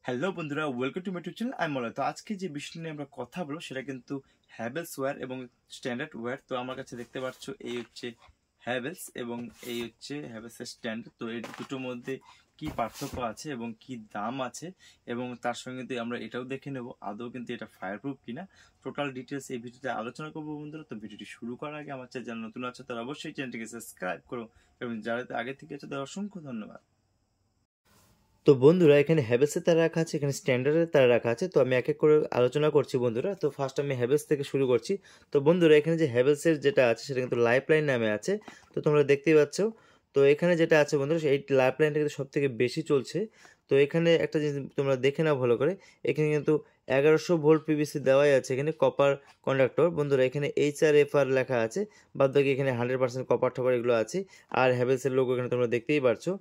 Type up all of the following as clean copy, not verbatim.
Hello বন্ধুরা, welcome to my YouTube channel. আমি মলয়। তো আজকে যে বিষয় নিয়ে আমরা কথা বলবো সেটা কিন্তু হ্যাভেলস ওয়্যার এবং স্ট্যান্ডার্ড ওয়্যার। তো আমার কাছে দেখতে পাচ্ছ এই হচ্ছে হ্যাভেলস এবং এই হচ্ছে হ্যাভেলসের স্ট্যান্ডার্ড। তো এই দুটোর মধ্যে কি পার্থক্য আছে এবং কি দাম আছে এবং তার সঙ্গে কিন্তু আমরা এটাও দেখে নেব আদৌ কিন্তু এটা ফায়ারপ্রুফ কিনা। টোটাল ডিটেলস এই ভিডিওতে আলোচনা করবো বন্ধুরা। তো ভিডিওটি শুরু করার আগে আমার চ্যানেল যারা নতুন আছে তারা অবশ্যই চ্যানেলটিকে সাবস্ক্রাইব করো এবং যারা আগে থেকে আছে তাদের অসংখ্য ধন্যবাদ। তো বন্ধুরা, এখানে হ্যাভেলসের তারা রাখা আছে, এখানে স্ট্যান্ডার্ডের তারা রাখা আছে। তো আমি এক এক করে আলোচনা করছি বন্ধুরা। তো ফার্স্ট আমি হ্যাভেলস থেকে শুরু করছি। তো বন্ধুরা, এখানে যে হ্যাভেলসের যেটা আছে সেটা কিন্তু লাইফ লাইন নামে আছে। তো তোমরা দেখতেই পাচ্ছ। তো এখানে যেটা আছে বন্ধুরা, এই লাইফ লাইনটা কিন্তু সব থেকে বেশি চলছে। তো এখানে একটা জিনিস তোমরা দেখে নাও ভালো করে। এখানে কিন্তু 1100 ভোল্ট পিভিসি দেওয়াই আছে, এখানে কপার কন্ডাক্টর বন্ধুরা। এখানে HRFR লেখা আছে, বাদ বাকি এখানে 100% কপার টপার এগুলো আছে। আর হ্যাভেলসের লোগো এখানে তোমরা দেখতেই পারছো।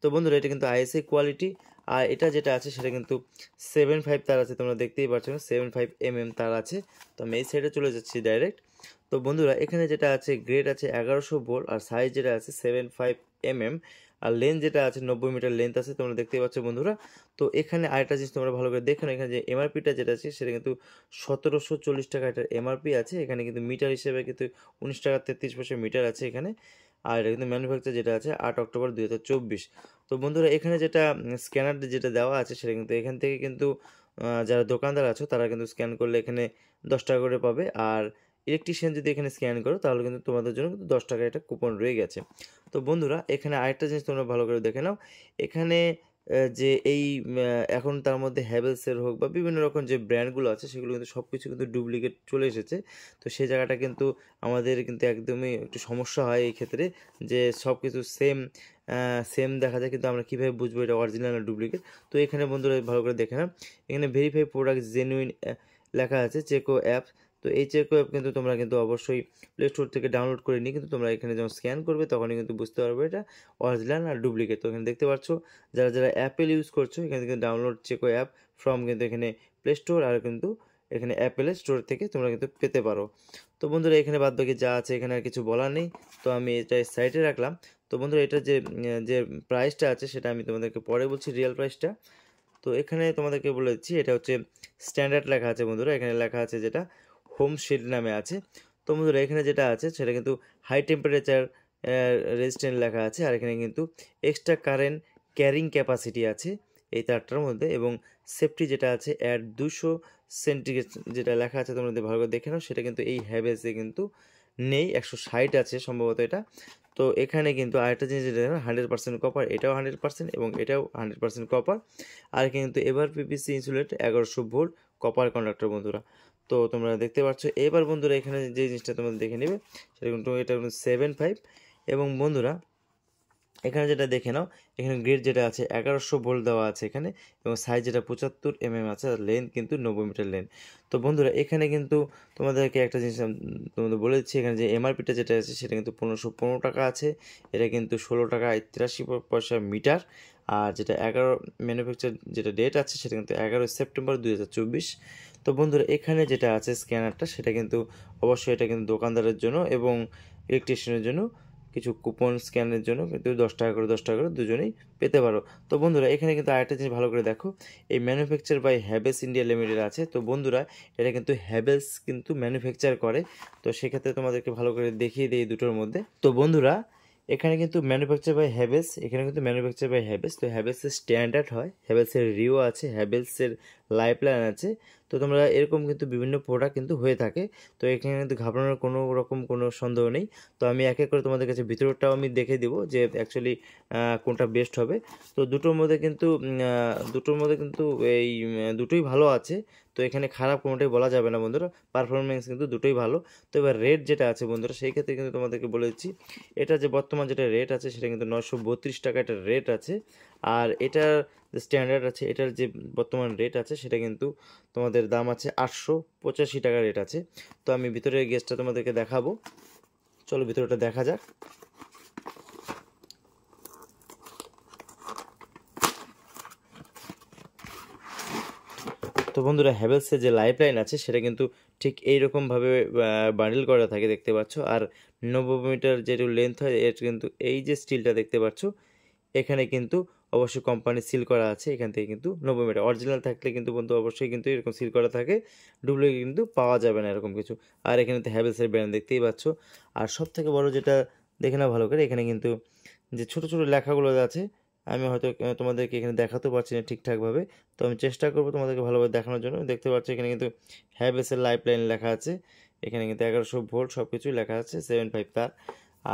তো বন্ধুরা, এটা কিন্তু আইএসআই কোয়ালিটি। আর এটা যেটা আছে সেটা কিন্তু 7.5 তার আছে, তোমরা দেখতেই পাচ্ছ না, 7.5 তার আছে। তো আমি এই সাইডে চলে যাচ্ছি ডাইরেক্ট। তো বন্ধুরা, এখানে যেটা আছে গ্রেড আছে 1100 ভোল্ট, আর সাইজ যেটা আছে 7.5 আর লেন্থ যেটা আছে 90 মিটার লেন্থ আছে, তোমরা দেখতেই পাচ্ছ বন্ধুরা। তো এখানে আরেকটা জিনিস তোমরা ভালো করে দেখো না, এখানে যে এমআরপিটা যেটা আছে সেটা কিন্তু 1740 টাকা এটার এমআরপি আছে। এখানে কিন্তু মিটার হিসেবে কিন্তু 19 টাকা 33 পয়সা মিটার আছে এখানে। আর এটা কিন্তু ম্যানুফ্যাকচার যেটা আছে 8 অক্টোবর 2024। তো বন্ধুরা, এখানে যেটা স্ক্যানার যেটা দেওয়া আছে সেটা কিন্তু এখান থেকে কিন্তু যারা দোকানদার আছো তারা কিন্তু স্ক্যান করলে এখানে 10 টাকা করে পাবে। আর ইলেকট্রিশিয়ান যদি এখানে স্ক্যান করো তাহলে কিন্তু তোমাদের জন্য কিন্তু 10 টাকা একটা কুপন রয়ে গেছে। তো বন্ধুরা, এখানে আরেকটা জিনিস তোমরা ভালো করে দেখে নাও। এখানে যে এই এখন তার মধ্যে হ্যাভেলসের হোক বা বিভিন্ন রকম যে ব্র্যান্ডগুলো আছে সেগুলো কিন্তু সব কিছু কিন্তু ডুপ্লিকেট চলে এসেছে। তো সেই জায়গাটা কিন্তু আমাদের কিন্তু একদমই একটু সমস্যা হয় এই ক্ষেত্রে, যে সব কিছু সেম সেম দেখা যায়, কিন্তু আমরা কীভাবে বুঝবো এটা অরিজিনাল না ডুপ্লিকেট। তো এখানে বন্ধুরা ভালো করে দেখে নাও, এখানে ভেরিফাই প্রোডাক্ট জেনুইন লেখা আছে, চেকো অ্যাপ। তো এই চেকো অ্যাপ কিন্তু তোমরা কিন্তু অবশ্যই প্লে স্টোর থেকে ডাউনলোড করে নিয়ে কিন্তু তোমরা এখানে যখন স্ক্যান করবে তখনই কিন্তু বুঝতে পারবে এটা অরিজিনাল আর ডুপ্লিকেট। তো এখানে দেখতে পাচ্ছ, যারা যারা অ্যাপেল ইউজ করছো এখানে কিন্তু ডাউনলোড চেকো অ্যাপ ফ্রম কিন্তু এখানে প্লে স্টোর, আর কিন্তু এখানে অ্যাপেলের স্টোর থেকে তোমরা কিন্তু পেতে পারো। তো বন্ধুরা, এখানে বাদ বাকি যা আছে এখানে আর কিছু বলার নেই। তো আমি এটা সাইডে রাখলাম। তো বন্ধুরা, এটা যে যে প্রাইসটা আছে সেটা আমি তোমাদেরকে পরে বলছি, রিয়েল প্রাইসটা। তো এখানে তোমাদেরকে বলে দিচ্ছি, এটা হচ্ছে স্ট্যান্ডার্ড লেখা আছে বন্ধুরা। এখানে লেখা আছে যেটা হোম শিল্ড নামে আছে। তো বন্ধুরা, এখানে যেটা আছে সেটা কিন্তু হাই টেম্পারেচার রেজিস্ট্যান্ট লেখা আছে। আর এখানে কিন্তু এক্সট্রা কারেন্ট ক্যারিং ক্যাপাসিটি আছে এই তারটার মধ্যে, এবং সেফটি যেটা আছে 200 সেন্টিগ্রেড যেটা লেখা আছে তোমরা ভালো করে দেখে নাও, সেটা কিন্তু এই হ্যাভেলসে কিন্তু নেই। 160 আছে সম্ভবত এটা। তো এখানে কিন্তু আরেকটা জিনিস যেটা 100% কপার, এটাও 100% এবং এটাও 100% কপার। আর কিন্তু এবার PPC insulate 1100 volt copper conductor বন্ধুরা। তো তোমরা দেখতে পাচ্ছ। এবার বন্ধুরা, এখানে যে জিনিসটা তোমরা দেখে নেবে সেটা কিন্তু এটা 7.5। এবং বন্ধুরা, এখানে যেটা দেখে নাও, এখানে গ্রেড যেটা আছে 1100 ভোল্ট দেওয়া আছে এখানে, এবং সাইজ যেটা 75 আছে, আর লেন্থ কিন্তু 90 মিটার লেন্থ। তো বন্ধুরা, এখানে কিন্তু তোমাদেরকে একটা জিনিস তোমাদের বলে দিচ্ছি, এখানে যে এমআরপিটা যেটা আছে সেটা কিন্তু 1515 টাকা আছে। এটা কিন্তু 16 টাকা 83 পয়সা মিটার। আর যেটা 11 ম্যানুফ্যাকচার যেটা ডেট আছে সেটা কিন্তু 11 সেপ্টেম্বর 2024। তো বন্ধুরা, এখানে যেটা আছে স্ক্যানারটা সেটা কিন্তু অবশ্যই এটা কিন্তু দোকানদারের জন্য এবং ইলেকট্রিশিয়ানের জন্য কিছু কুপন স্ক্যানের জন্য কিন্তু 10 টাকা করে 10 টাকা করে দুজনেই পেতে পারো। তো বন্ধুরা, এখানে কিন্তু আরেকটা জিনিস ভালো করে দেখো, এই manufacture by Havells India Limited আছে। তো বন্ধুরা, এটা কিন্তু হ্যাভেলস কিন্তু ম্যানুফ্যাকচার করে। তো সেক্ষেত্রে তোমাদেরকে ভালো করে দেখিয়ে দিই দুটোর মধ্যে। তো বন্ধুরা, এখানে কিন্তু ম্যানুফ্যাকচার বাই হ্যাভেলস, এখানে কিন্তু ম্যানুফ্যাকচার বাই হ্যাভেলস। তো হ্যাভেলসের স্ট্যান্ডার্ড হয়, হ্যাভেলসের রিও আছে, হ্যাভেলসের লাইফ লাইন আছে। তো তোমরা এরকম কিন্তু বিভিন্ন প্রোডাক্ট কিন্তু হয়ে থাকে। তো এখানে কিন্তু ঘাবড়ানোর কোনো রকম কোনো সন্দেহ নেই। তো আমি এক এক করে তোমাদের কাছে ভিতরটাও আমি দেখে দিব যে অ্যাকচুয়ালি কোনটা বেস্ট হবে। তো দুটোর মধ্যে কিন্তু এই দুটোই ভালো আছে। তো এখানে খারাপ কোনোটাই বলা যাবে না বন্ধুরা, পারফরমেন্স কিন্তু দুটোই ভালো। তো এবার রেট যেটা আছে বন্ধুরা, সেই ক্ষেত্রে কিন্তু তোমাদেরকে বলে দিচ্ছি, এটা যে বর্তমান যেটা রেট আছে সেটা কিন্তু 932 টাকা এটা রেট আছে। আর এটার যে স্ট্যান্ডার্ড আছে এটার যে বর্তমান রেট আছে সেটা কিন্তু তোমাদের দাম আছে 885 টাকা রেট আছে। তো আমি ভিতরের গেজটা তোমাদেরকে দেখাবো, চলো ভিতরটা দেখা যাক। তো বন্ধুরা, হ্যাভেলসের যে লাইফ লাইন আছে সেটা কিন্তু ঠিক এইরকমভাবে বান্ডিল করা থাকে, দেখতে পাচ্ছ। আর 90 মিটার যেটা লেন্থ হয় এর কিন্তু এই যে স্টিলটা দেখতে পাচ্ছ, এখানে কিন্তু অবশ্যই কোম্পানি সিল করা আছে, এখান থেকে কিন্তু 90 মিটার অরিজিনাল থাকলে কিন্তু বন্ধু অবশ্যই কিন্তু এরকম সিল করা থাকে, ডুপ্লিকেট কিন্তু পাওয়া যাবে না এরকম কিছু। আর এখানে তো হ্যাভেলসের ব্র্যান্ড দেখতেই পাচ্ছ। আর সব থেকে বড় যেটা দেখে নাও ভালো করে, এখানে কিন্তু যে ছোট ছোট লেখাগুলো আছে, আমি হয়তো তোমাদেরকে এখানে দেখাতে পারছি না ঠিকঠাকভাবে, তো আমি চেষ্টা করবো তোমাদেরকে ভালোভাবে দেখানোর জন্য। দেখতে পাচ্ছ এখানে কিন্তু হ্যাভেলসের লাইফ লাইন লেখা আছে, এখানে কিন্তু 1100 ভোল্ট সব কিছুই লেখা আছে, 7.5 তার।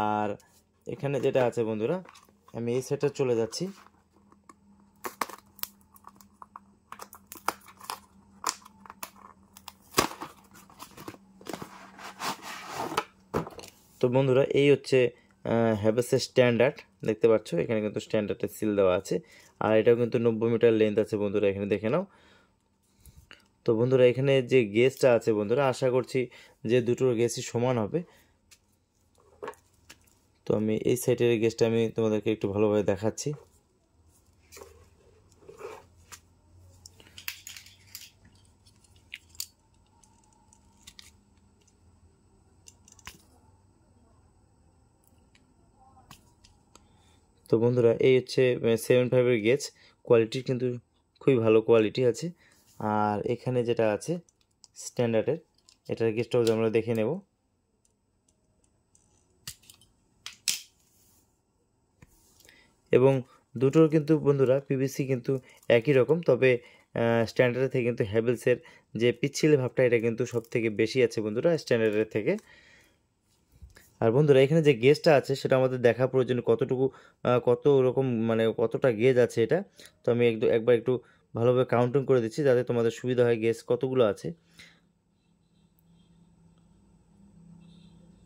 আর এখানে যেটা আছে বন্ধুরা, আমি এই সেটটা চলে যাচ্ছি। তো বন্ধুরা এই হচ্ছে হ্যাভেলসের স্ট্যান্ডার্ড, দেখতে পাচ্ছ এখানে কিন্তু স্ট্যান্ডার্ডের সিল দেওয়া আছে। আর এটাও কিন্তু 90 মিটার লেন্থ আছে বন্ধুরা, এখানে দেখে নাও। তো বন্ধুরা এখানে যে গেজটা আছে বন্ধুরা, আশা করছি যে দুটোর গেজই সমান হবে। তো আমি এই সাইডের গেজটা আমি তোমাদেরকে একটু ভালোভাবে দেখাচ্ছি। তো বন্ধুরা এই হচ্ছে 7.5 গেজ, কোয়ালিটি কিন্তু খুবই ভালো কোয়ালিটি আছে। আর এখানে যেটা আছে স্ট্যান্ডার্ডের, এটার গেজটাও আমরা দেখে নেব। এবং দুটোর কিন্তু বন্ধুরা পিভিসি কিন্তু একই রকম, তবে স্ট্যান্ডার্ডের থেকে কিন্তু হ্যাভেলসের যে পিচ্ছিল ভাবটা এটা কিন্তু সব থেকে বেশি আছে বন্ধুরা স্ট্যান্ডার্ডের থেকে। আর বন্ধুরা এখানে যে গেজটা আছে সেটা আমাদের দেখা প্রয়োজন, কতটুকু কত রকম মানে কতটা গেজ আছে এটা। তো আমি একবার একটু ভালোভাবে কাউন্টিং করে দিচ্ছি যাতে তোমাদের সুবিধা হয় গেজ কতগুলো আছে।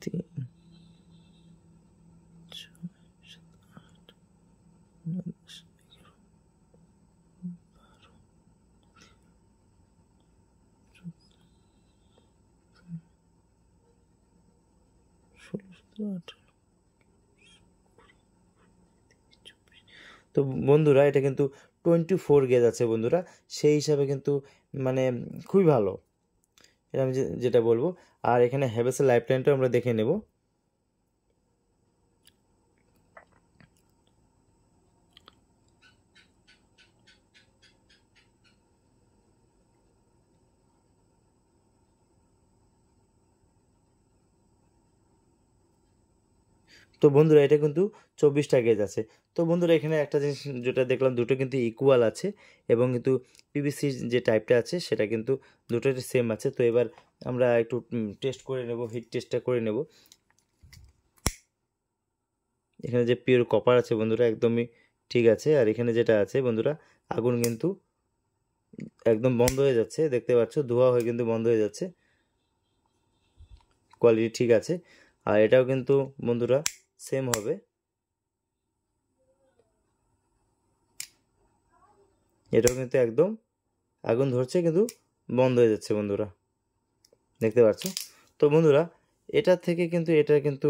3, 6, 7, 8, 9, 10, 11, 12, 16, 17, 18। তো বন্ধুরা এটা কিন্তু 24 গেজ আছে বন্ধুরা, সেই হিসাবে কিন্তু মানে খুবই ভালো, এটা আমি যেটা বলবো। আর এখানে হ্যাভেলসের লাইফ লাইনটাও আমরা দেখে নেব। তো বন্ধুরা এটা কিন্তু 24টা গেজ আছে। তো বন্ধুরা এখানে একটা জিনিস যেটা দেখলাম, দুটো কিন্তু ইকুয়াল আছে এবং কিন্তু পিভিসির যে টাইপটা আছে সেটা কিন্তু দুটোই সেম আছে। তো এবার আমরা একটু টেস্ট করে নেব, হিট টেস্টটা করে নেব। এখানে যে পিওর কপার আছে বন্ধুরা একদমই ঠিক আছে। আর এখানে যেটা আছে বন্ধুরা, আগুন কিন্তু একদম বন্ধ হয়ে যাচ্ছে, দেখতে পাচ্ছ ধোঁয়া হয়ে কিন্তু বন্ধ হয়ে যাচ্ছে, কোয়ালিটি ঠিক আছে। আর এটাও কিন্তু বন্ধুরা সেম হবে, এটাও কিন্তু একদম আগুন ধরছে কিন্তু বন্ধ হয়ে যাচ্ছে বন্ধুরা, দেখতে পাচ্ছ। তো বন্ধুরা এটার থেকে কিন্তু এটা কিন্তু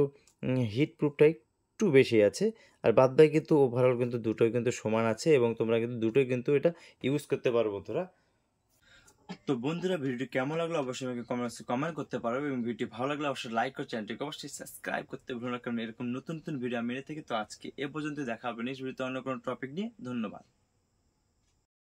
হিট প্রুফটা একটু বেশি আছে। আর বাদ বাকি কিন্তু ওভারঅল কিন্তু দুটোই কিন্তু সমান আছে এবং তোমরা কিন্তু দুটোই কিন্তু এটা ইউজ করতে পারো বন্ধুরা। তো বন্ধুরা ভিডিওটি কেমন লাগলো অবশ্যই আমাকে কমেন্ট করতে পারো, এবং ভিডিওটি ভালো লাগলে অবশ্যই লাইক করে চ্যানেলটিকে অবশ্যই সাবস্ক্রাইব করতে ভুলো না, কারণ এরকম নতুন নতুন ভিডিও আমি এনে থাকি। তো আজকে এ পর্যন্ত, দেখা হবে নেক্সট ভিডিওতে অন্য কোনো টপিক নিয়ে। ধন্যবাদ।